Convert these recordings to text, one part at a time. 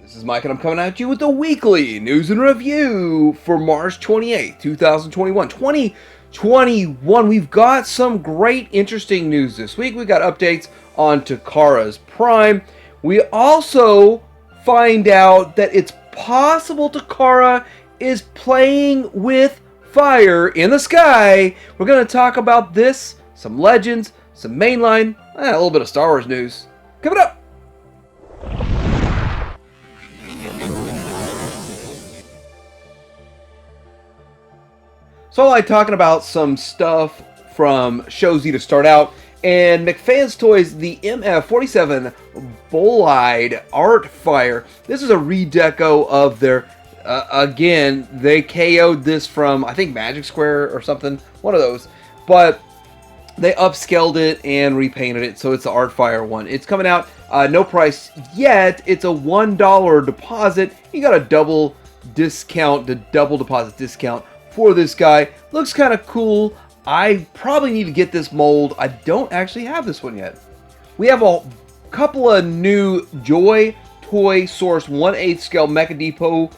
This is Mike, and I'm coming at you with the weekly news and review for March 28th, 2021. 2021, we've got some great, interesting news this week. We got updates on Takara's Prime. We also find out that it's possible Takara is playing with fire in the sky. We're going to talk about this, some legends, some mainline, a little bit of Star Wars news. Coming up! So I like talking about some stuff from Show Z to start out, and McFans Toys, the MF47 Bolide Artfire. This is a redeco of their, again, they KO'd this from, I think, Magic Square or something, one of those, but they upscaled it and repainted it, so it's the Artfire one. It's coming out, no price yet, it's a $1 deposit. You got a double deposit discount for this guy. Looks kind of cool. I probably need to get this mold. I don't actually have this one yet. We have a couple of new Joy Toy Source 1/8 scale Mecha Depot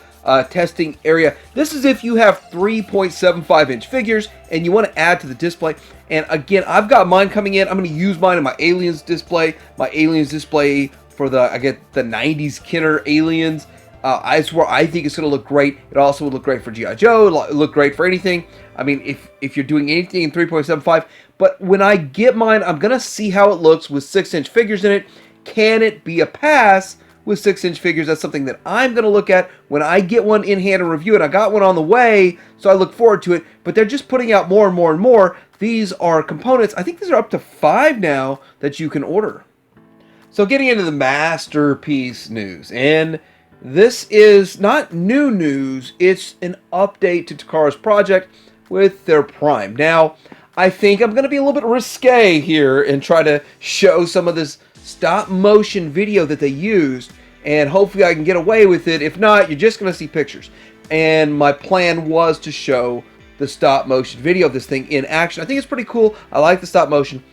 testing area. This is if you have 3.75 inch figures and you want to add to the display. And again, I've got mine coming in. I'm going to use mine in my Aliens display. My Aliens display for I get the 90s Kenner Aliens. I swear, I think it's going to look great. It also would look great for G.I. Joe. It'll look great for anything. I mean, if you're doing anything in 3.75. But when I get mine, I'm going to see how it looks with 6-inch figures in it. Can it be a pass with 6-inch figures? That's something that I'm going to look at when I get one in hand and review it. I got one on the way, so I look forward to it. But they're just putting out more and more and more. These are components. I think these are up to 5 now that you can order. So getting into the masterpiece news. And this is not new news, it's an update to Takara's project with their Prime. Now, I think I'm going to be a little bit risque here and try to show some of this stop motion video that they used, and hopefully I can get away with it. If not, you're just going to see pictures. And my plan was to show the stop motion video of this thing in action. I think it's pretty cool. I like the stop motion.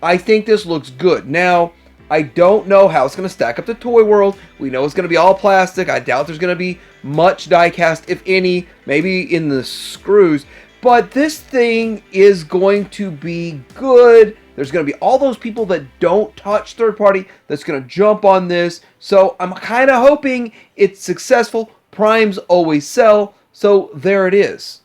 I think this looks good. Now, I don't know how it's going to stack up to Toy World. We know it's going to be all plastic. I doubt there's going to be much die cast, if any, maybe in the screws. But this thing is going to be good. There's going to be all those people that don't touch third party that's going to jump on this. So I'm kind of hoping it's successful. Primes always sell. So there it is.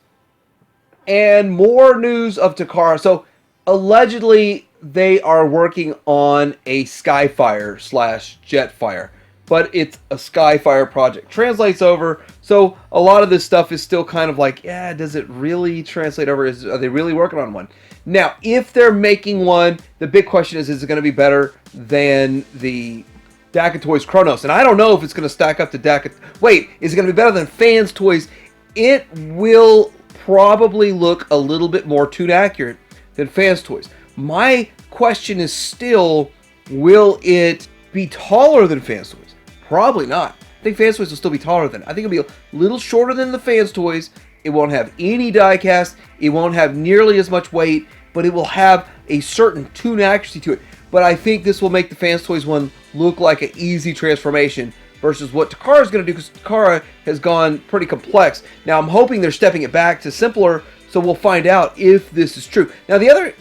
And more news of Takara. So allegedly, they are working on a Skyfire / Jetfire, but it's a Skyfire project. Translates over, so a lot of this stuff is still kind of like, yeah, does it really translate over? Are they really working on one? Now, if they're making one, the big question is it going to be better than the DACA Toys Chronos? And I don't know if it's going to stack up to DACA. Wait, is it going to be better than Fans Toys? It will probably look a little bit more toon accurate than Fans Toys. My question is still, will it be taller than Fans Toys? Probably not. I think Fans Toys will still be taller than it. I think it'll be a little shorter than the Fans Toys. It won't have any die cast. It won't have nearly as much weight, but it will have a certain toon accuracy to it. But I think this will make the Fans Toys one look like an easy transformation versus what Takara is going to do, because Takara has gone pretty complex. Now, I'm hoping they're stepping it back to simpler. So we'll find out if this is true. Now, the other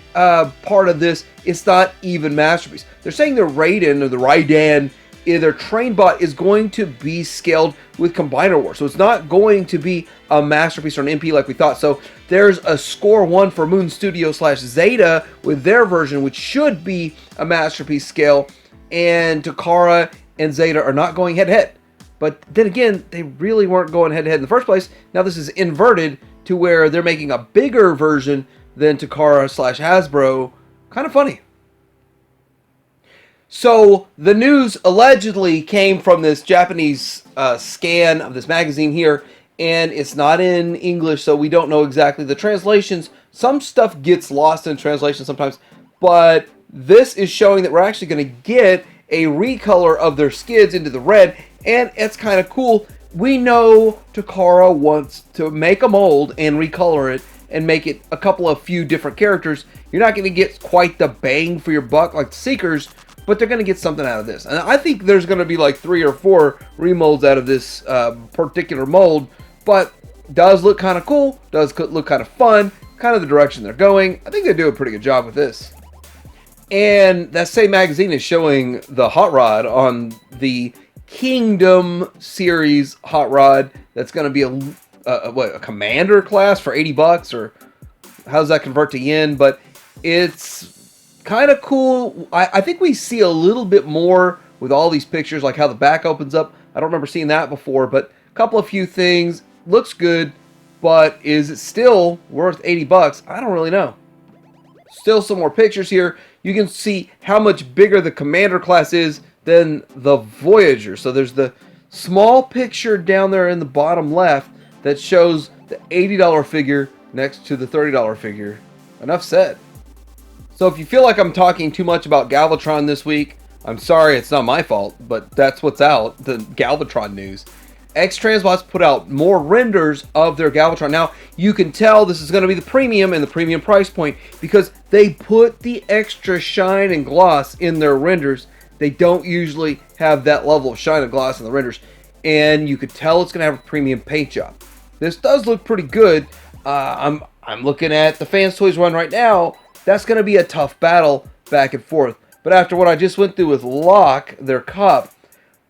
part of this is not even Masterpiece. They're saying their Raiden or the Raiden, their train bot is going to be scaled with Combiner Wars. So it's not going to be a Masterpiece or an MP like we thought. So there's a score 1 for Moon Studio / Zeta with their version, which should be a Masterpiece scale. And Takara and Zeta are not going head-to-head. But then again, they really weren't going head-to-head in the first place. Now this is inverted to where they're making a bigger version than Takara / Hasbro. Kind of funny. So the news allegedly came from this Japanese scan of this magazine here, and it's not in English, so we don't know exactly the translations. Some stuff gets lost in translation sometimes, but this is showing that we're actually going to get a recolor of their skids into the red, and it's kind of cool. We know Takara wants to make a mold and recolor it and make it a few different characters. You're not going to get quite the bang for your buck like the Seekers, but they're going to get something out of this. And I think there's going to be like 3 or 4 remolds out of this particular mold, but does look kind of cool, does look kind of fun, kind of the direction they're going. I think they do a pretty good job with this. And that same magazine is showing the hot rod on the Kingdom series hot rod. That's going to be a commander class for $80, or how does that convert to yen? But it's kind of cool. I think we see a little bit more with all these pictures, like how the back opens up. I don't remember seeing that before, but a few things. Looks good, but is it still worth $80? I don't really know. Still some more pictures here. You can see how much bigger the commander class is than the Voyager. So there's the small picture down there in the bottom left that shows the $80 figure next to the $30 figure. Enough said. So if you feel like I'm talking too much about Galvatron this week, I'm sorry, it's not my fault, but that's what's out, the Galvatron news. X-Transbots put out more renders of their Galvatron. Now, you can tell this is going to be the premium and the premium price point because they put the extra shine and gloss in their renders. They don't usually have that level of shine and gloss in the renders. And you could tell it's going to have a premium paint job. This does look pretty good. I'm looking at the Fans Toys run right now. That's going to be a tough battle back and forth. But after what I just went through with Locke, their cup,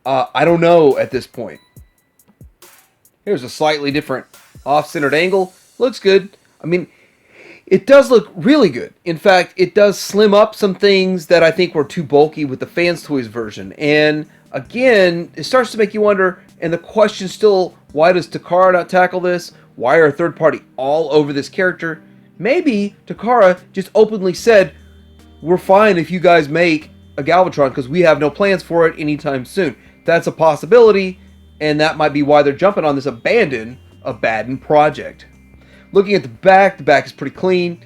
I don't know at this point. Here's a slightly different off-centered angle. Looks good. I mean, it does look really good. In fact, it does slim up some things that I think were too bulky with the Fans Toys version. And again, it starts to make you wonder, and the question still, why does Takara not tackle this? Why are third party all over this character? Maybe Takara just openly said, we're fine if you guys make a Galvatron because we have no plans for it anytime soon. That's a possibility. And that might be why they're jumping on this abandoned project. Looking at the back is pretty clean.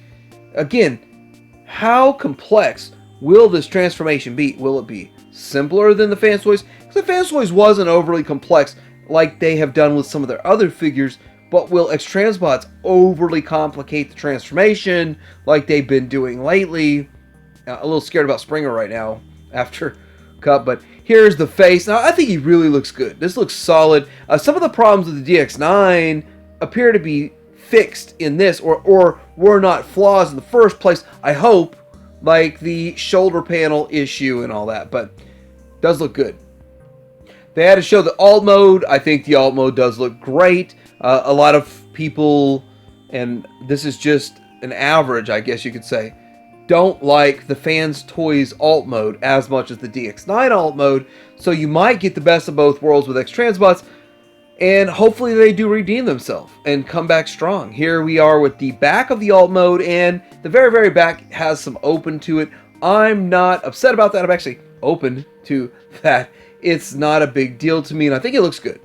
Again, how complex will this transformation be? Will it be simpler than the Fans Toys? Because the Fans Toys wasn't overly complex like they have done with some of their other figures. But will X-Transbots overly complicate the transformation like they've been doing lately? A little scared about Springer right now after Cup, but here's the face. Now, I think he really looks good. This looks solid. Some of the problems with the DX9 appear to be fixed in this, or were not flaws in the first place, I hope, like the shoulder panel issue and all that, but does look good. They had to show the alt mode. I think the alt mode does look great. A lot of people, and this is just an average, I guess you could say, don't like the Fans Toys alt mode as much as the DX9 alt mode, so you might get the best of both worlds with X-Transbots, and hopefully they do redeem themselves and come back strong. Here we are with the back of the alt mode, and the very, very back has some open to it. I'm not upset about that. I'm actually open to that. It's not a big deal to me, and I think it looks good.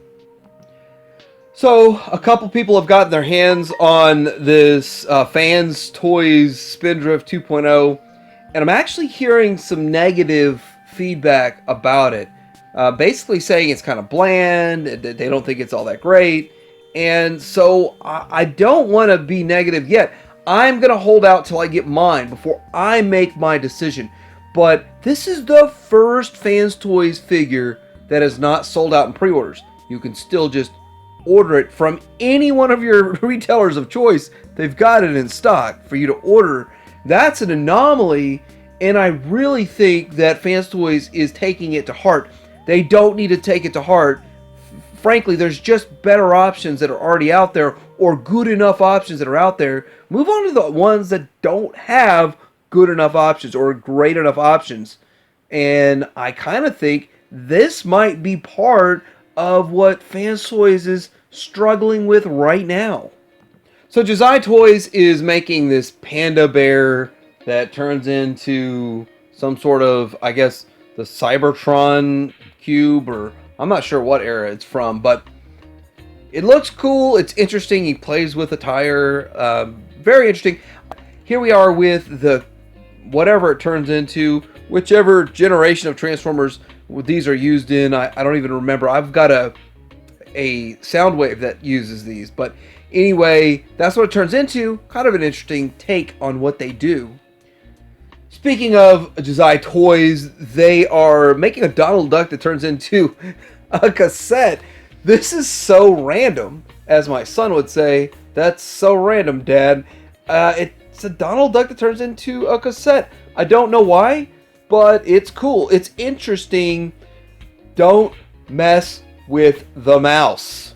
So, a couple people have gotten their hands on this Fans Toys Spindrift 2.0, and I'm actually hearing some negative feedback about it. Basically saying it's kind of bland, they don't think it's all that great, and so I don't want to be negative yet. I'm going to hold out till I get mine before I make my decision. But this is the first Fans Toys figure that is not sold out in pre-orders. You can still just order it from any one of your retailers of choice. They've got it in stock for you to order. That's an anomaly, and I really think that Fans Toys is taking it to heart. They don't need to take it to heart. Frankly, there's just better options that are already out there, or good enough options that are out there. Move on to the ones that don't have good enough options or great enough options. And I kind of think this might be part of what Fans Toys is struggling with right now. So Josiah Toys is making this panda bear that turns into some sort of, I guess, the Cybertron cube, or I'm not sure what era it's from, but it looks cool. It's interesting. He plays with a tire. Very interesting. Here we are with the whatever it turns into, whichever generation of Transformers these are used in. I don't even remember. I've got a Soundwave that uses these, but anyway, that's what it turns into. Kind of an interesting take on what they do. Speaking of Jazai Toys, they are making a Donald Duck that turns into a cassette. This is so random, as my son would say. That's so random, Dad. It's a Donald Duck that turns into a cassette. I don't know why, but it's cool. It's interesting. Don't mess with the mouse.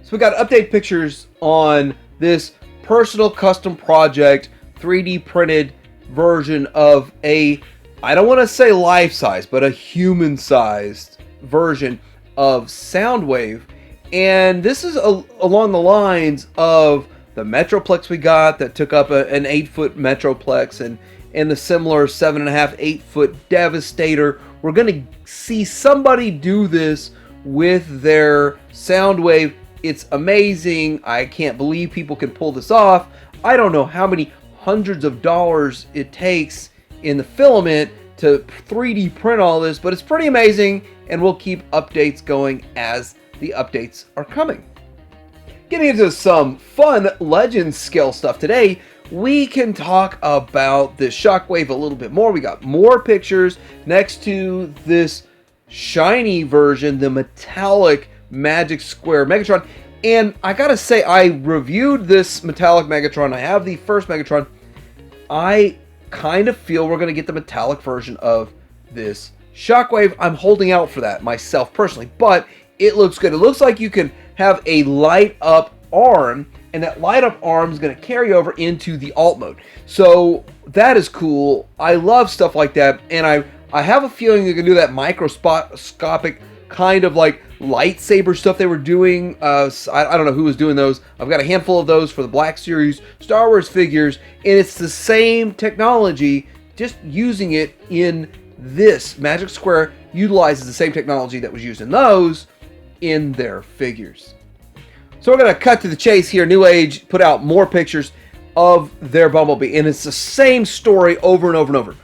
So we got update pictures on this personal custom project 3D printed version of a, I don't want to say life-size, but a human-sized version of Soundwave. And this is along the lines of the Metroplex we got that took up an 8-foot Metroplex and the similar 7.5, 8-foot Devastator. We're going to see somebody do this with their Soundwave. It's amazing. I can't believe people can pull this off. I don't know how many hundreds of dollars it takes in the filament to 3D print all this, but it's pretty amazing, and we'll keep updates going as the updates are coming. Getting into some fun Legends scale stuff today, we can talk about this Shockwave a little bit more. We got more pictures next to this shiny version, the metallic Magic Square Megatron. And I gotta say, I reviewed this metallic Megatron. I have the first Megatron. I kind of feel we're going to get the metallic version of this Shockwave. I'm holding out for that myself personally, but it looks good. It looks like you can have a light up arm, and that light up arm is going to carry over into the alt mode. So that is cool. I love stuff like that, and I have a feeling they're going to do that microscopic kind of like lightsaber stuff they were doing. I don't know who was doing those. I've got a handful of those for the Black Series Star Wars figures, and it's the same technology, just using it in this. Magic Square utilizes the same technology that was used in those in their figures. So we're going to cut to the chase here. New Age put out more pictures of their Bumblebee, and it's the same story over and over and over.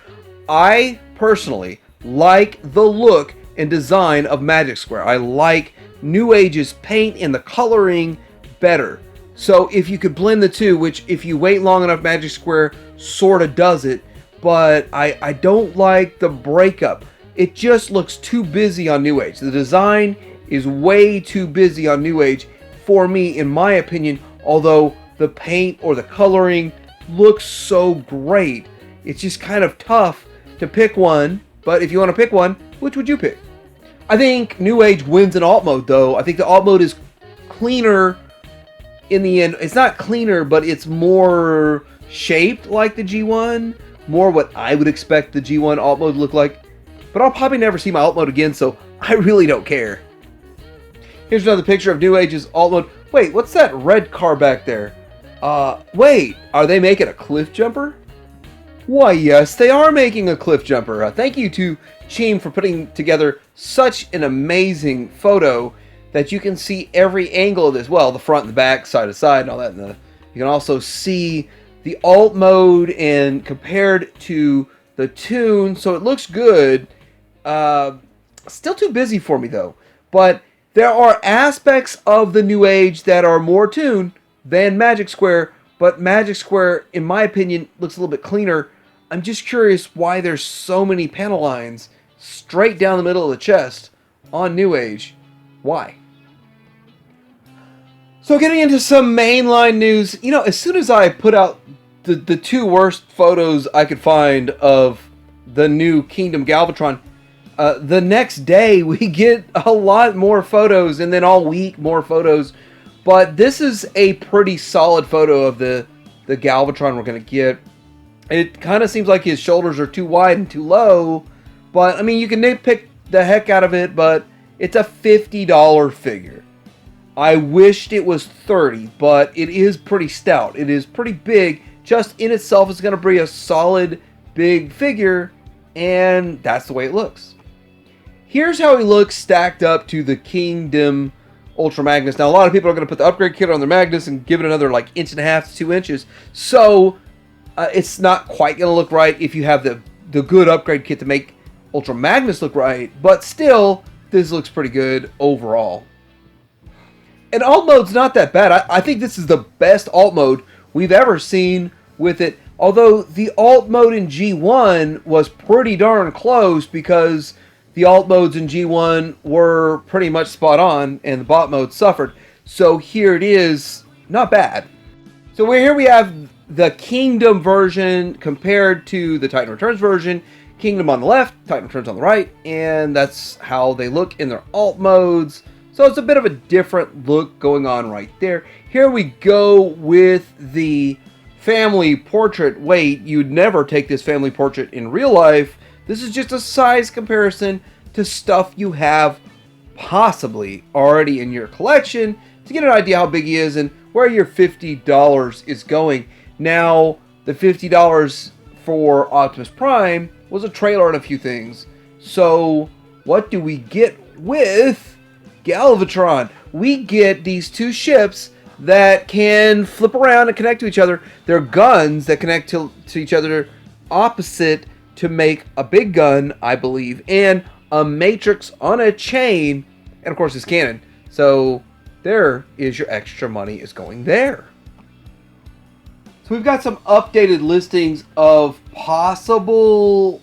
I personally like the look and design of Magic Square. I like New Age's paint and the coloring better. So if you could blend the two, which if you wait long enough, Magic Square sort of does it, but I don't like the breakup. It just looks too busy on New Age. The design is way too busy on New Age for me, in my opinion, although the paint or the coloring looks so great. It's just kind of tough to pick one, but if you want to pick one, which would you pick? I think New Age wins in alt mode, though. I think the alt mode is cleaner in the end. It's not cleaner, but it's more shaped like the G1. More what I would expect the G1 alt mode to look like. But I'll probably never see my alt mode again, so I really don't care. Here's another picture of New Age's alt mode. Wait, what's that red car back there? Wait, are they making a cliff jumper? Why, yes, they are making a cliff jumper. Thank you to Cheem for putting together such an amazing photo that you can see every angle of this. Well, the front and the back, side to side, and all that. You can also see the alt mode and compared to the tune, so it looks good. Still too busy for me, though. But there are aspects of the New Age that are more tuned than Magic Square, but Magic Square, in my opinion, looks a little bit cleaner. I'm just curious why there's so many panel lines straight down the middle of the chest on New Age. Why? So getting into some mainline news, you know, as soon as I put out the two worst photos I could find of the new Kingdom Galvatron, the next day we get a lot more photos, and then all week more photos. But this is a pretty solid photo of the Galvatron we're going to get. It kind of seems like his shoulders are too wide and too low. But, I mean, you can nitpick the heck out of it, but it's a $50 figure. I wished it was $30, but it is pretty stout. It is pretty big. Just in itself, it's going to be a solid, big figure, and that's the way it looks. Here's how he looks stacked up to the Kingdom Ultra Magnus. Now, a lot of people are going to put the upgrade kit on their Magnus and give it another like 1.5 to 2 inches. So, it's not quite going to look right if you have the good upgrade kit to make Ultra Magnus look right. But still, this looks pretty good overall. And alt mode's not that bad. I think this is the best alt mode we've ever seen with it. Although the alt mode in G1 was pretty darn close because the alt modes in G1 were pretty much spot on and the bot mode suffered. So here it is, not bad. So here we have the Kingdom version compared to the Titan Returns version. Kingdom on the left, Titan Returns on the right, and that's how they look in their alt modes. So it's a bit of a different look going on right there. Here we go with the family portrait. Wait, you'd never take this family portrait in real life. This is just a size comparison to stuff you have possibly already in your collection to get an idea how big he is and where your $50 is going. Now, the $50 for Optimus Prime was a trailer and a few things. So, what do we get with Galvatron? We get these two ships that can flip around and connect to each other. They're guns that connect to each other opposite to make a big gun, I believe, and a matrix on a chain, and of course it's cannon. So there is your extra money is going there. So we've got some updated listings of possible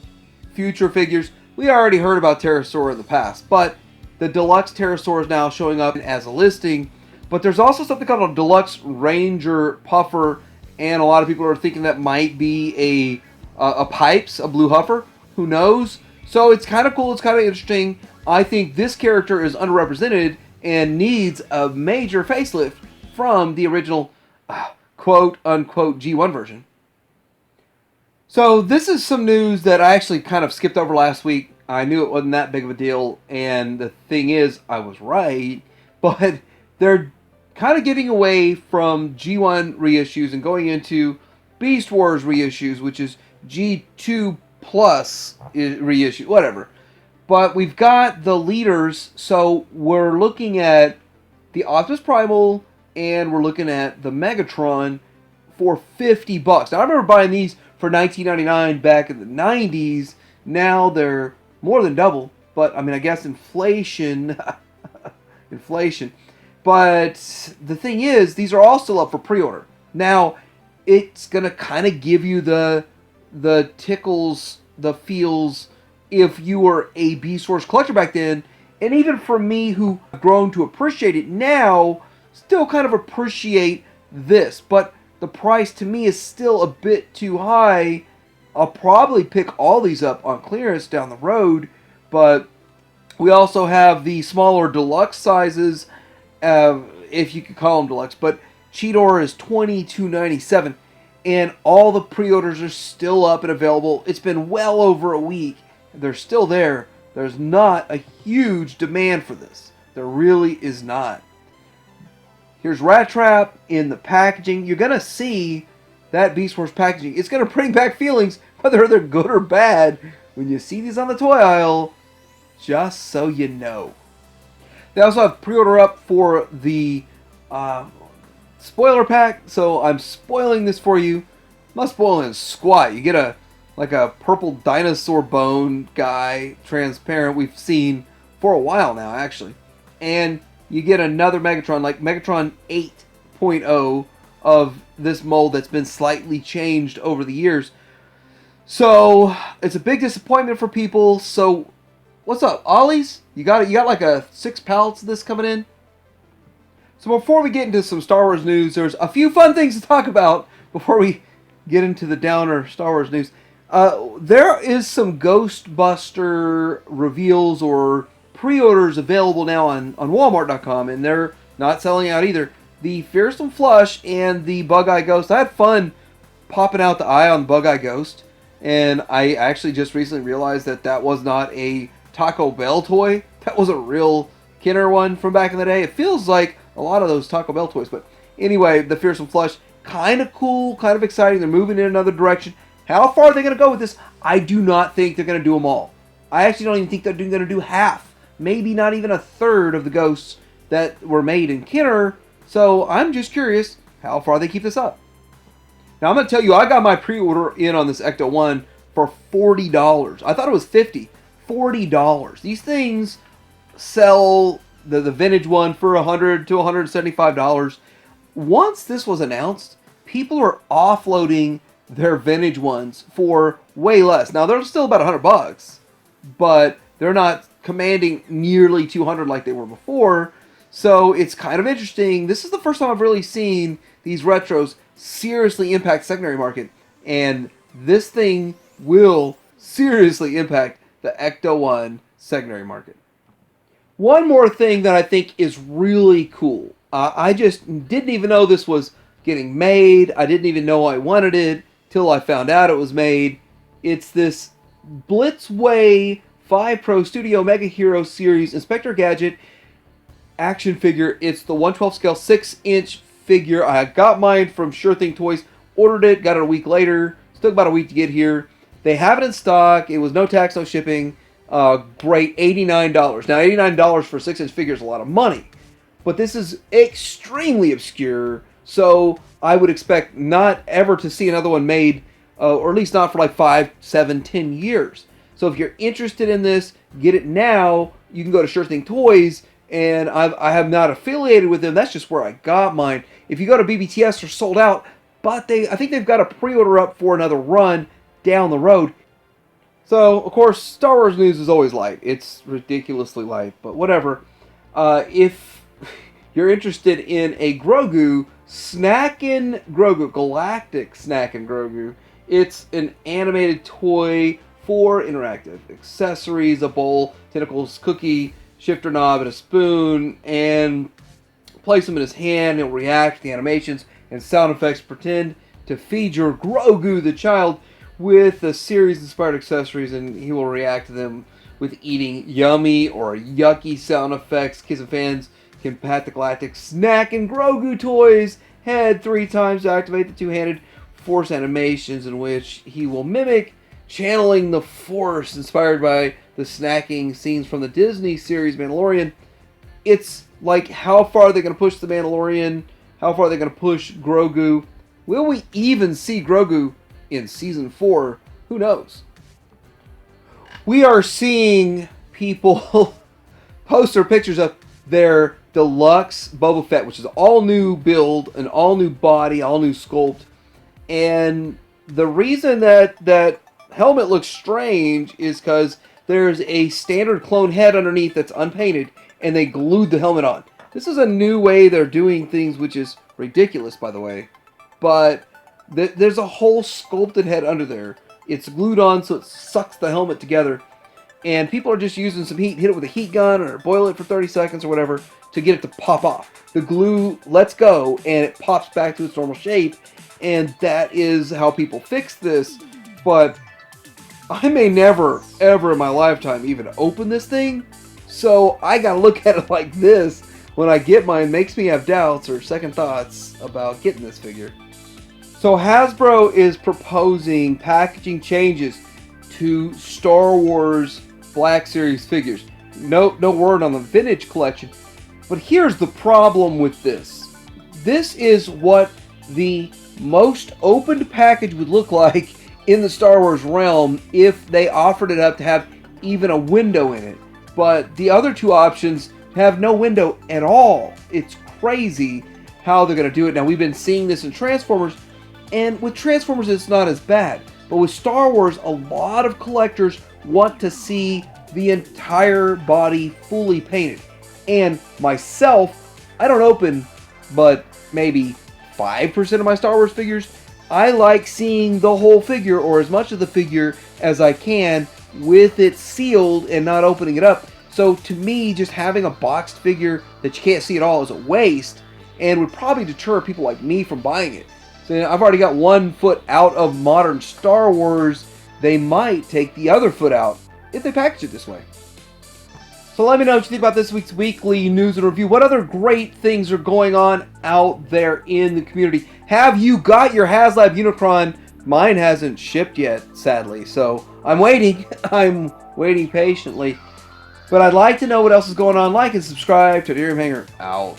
future figures. We already heard about Pterosaur in the past, but the deluxe Pterosaur is now showing up as a listing. But there's also something called a deluxe Ranger Puffer, and a lot of people are thinking that might be a Pipes, a blue Huffer. Who knows? So it's kind of cool. It's kind of interesting. I think this character is underrepresented and needs a major facelift from the original quote-unquote G1 version. So this is some news that I actually kind of skipped over last week. I knew it wasn't that big of a deal, and the thing is, I was right. But they're kind of getting away from G1 reissues and going into Beast Wars reissues, which is G2 plus reissue, whatever. But we've got the leaders, so we're looking at the Optimus Primal and we're looking at the Megatron for $50. Now I remember buying these for $19.99 back in the 90s. Now they're more than double, but I mean, I guess inflation. But the thing is, these are all still up for pre-order. Now, it's going to kind of give you the tickles, the feels, if you were a Beast Wars collector back then. And even for me, who have grown to appreciate it now, still kind of appreciate this. But the price to me is still a bit too high. I'll probably pick all these up on clearance down the road. But we also have the smaller deluxe sizes, if you could call them deluxe, but Cheetor is $22.97, and all the pre-orders are still up and available. It's been well over a week. They're still there. There's not a huge demand for this. There really is not. Here's Rat Trap in the packaging. You're going to see that Beast Wars packaging. It's going to bring back feelings, whether they're good or bad, when you see these on the toy aisle, just so you know. They also have pre-order up for the spoiler pack, so I'm spoiling this for you. I'm not spoiling squat. You get a purple dinosaur bone guy, transparent, we've seen for a while now, actually. And you get another Megatron, like Megatron 8.0 of this mold that's been slightly changed over the years. So, it's a big disappointment for people, so what's up, Ollies? You got like 6 pallets of this coming in? So before we get into some Star Wars news, there's a few fun things to talk about before we get into the downer Star Wars news. There is some Ghostbuster reveals or pre-orders available now on Walmart.com, and they're not selling out either. The Fearsome Flush and the Bug-Eye Ghost. I had fun popping out the eye on Bug-Eye Ghost, and I actually just recently realized that was not a Taco Bell toy. That was a real Kenner one from back in the day. It feels like a lot of those Taco Bell toys. But anyway, the Fearsome Flush, kind of cool, kind of exciting. They're moving in another direction. How far are they going to go with this? I do not think they're going to do them all. I actually don't even think they're going to do half. Maybe not even a third of the ghosts that were made in Kenner. So I'm just curious how far they keep this up. Now I'm going to tell you, I got my pre-order in on this Ecto 1 for $40. I thought it was $50. $40. These things sell the vintage one for $100 to $175. Once this was announced, people are offloading their vintage ones for way less. Now they're still about $100, but they're not commanding nearly 200 like they were before. So it's kind of interesting. This is the first time I've really seen these retros seriously impact the secondary market, and this thing will seriously impact the Ecto 1 secondary market. One more thing that I think is really cool. I just didn't even know this was getting made. I didn't even know I wanted it till I found out it was made. It's this Blitzway 5 Pro Studio Mega Hero Series Inspector Gadget action figure. It's the 1/12 scale 6-inch figure. I got mine from Sure Thing Toys, ordered it, got it a week later. Took about a week to get here. They have it in stock. It was no tax, no shipping. Great, $89. Now, $89 for a 6-inch figure is a lot of money, but this is extremely obscure, so I would expect not ever to see another one made, or at least not for like 5, 7, 10 years. So if you're interested in this, get it now. You can go to Sure Thing Toys, and I have not affiliated with them. That's just where I got mine. If you go to BBTS, they're sold out, but I think they've got a pre-order up for another run down the road. So, of course, Star Wars news is always light. It's ridiculously light, but whatever. If you're interested in a Grogu, Snackin' Grogu, Galactic Snackin' Grogu, it's an animated toy for interactive accessories, a bowl, tentacles, cookie, shifter knob, and a spoon, and place them in his hand. He'll react to the animations and sound effects. Pretend to feed your Grogu, the child, with the series-inspired accessories, and he will react to them with eating yummy or yucky sound effects. Kids and fans can pat the Galactic Snackin' Grogu toys head 3 times to activate the two-handed Force animations, in which he will mimic channeling the Force, inspired by the snacking scenes from the Disney series Mandalorian. It's like, how far are they going to push the Mandalorian? How far are they going to push Grogu? Will we even see Grogu in Season 4? Who knows? We are seeing people post their pictures of their deluxe Boba Fett, which is all new build, an all new body, all new sculpt. And the reason that helmet looks strange is because there's a standard clone head underneath that's unpainted, and they glued the helmet on. This is a new way they're doing things, which is ridiculous, by the way. But there's a whole sculpted head under there. It's glued on so it sucks the helmet together. And people are just using some heat, hit it with a heat gun or boil it for 30 seconds or whatever to get it to pop off. The glue lets go and it pops back to its normal shape. And that is how people fix this. But I may never, ever in my lifetime even open this thing. So I gotta look at it like this when I get mine. Makes me have doubts or second thoughts about getting this figure. So Hasbro is proposing packaging changes to Star Wars Black Series figures. No word on the vintage collection. But here's the problem with this. This is what the most opened package would look like in the Star Wars realm if they offered it up to have even a window in it. But the other two options have no window at all. It's crazy how they're going to do it. Now, we've been seeing this in Transformers, and with Transformers it's not as bad. But with Star Wars, a lot of collectors want to see the entire body fully painted. And myself, I don't open but maybe 5% of my Star Wars figures. I like seeing the whole figure, or as much of the figure as I can, with it sealed and not opening it up. So to me, just having a boxed figure that you can't see at all is a waste, and would probably deter people like me from buying it. So I've already got one foot out of modern Star Wars. They might take the other foot out if they package it this way. So let me know what you think about this week's weekly news and review. What other great things are going on out there in the community? Have you got your HasLab Unicron? Mine hasn't shipped yet, sadly. So I'm waiting. I'm waiting patiently. But I'd like to know what else is going on. Like and subscribe to Delirium Hanger out.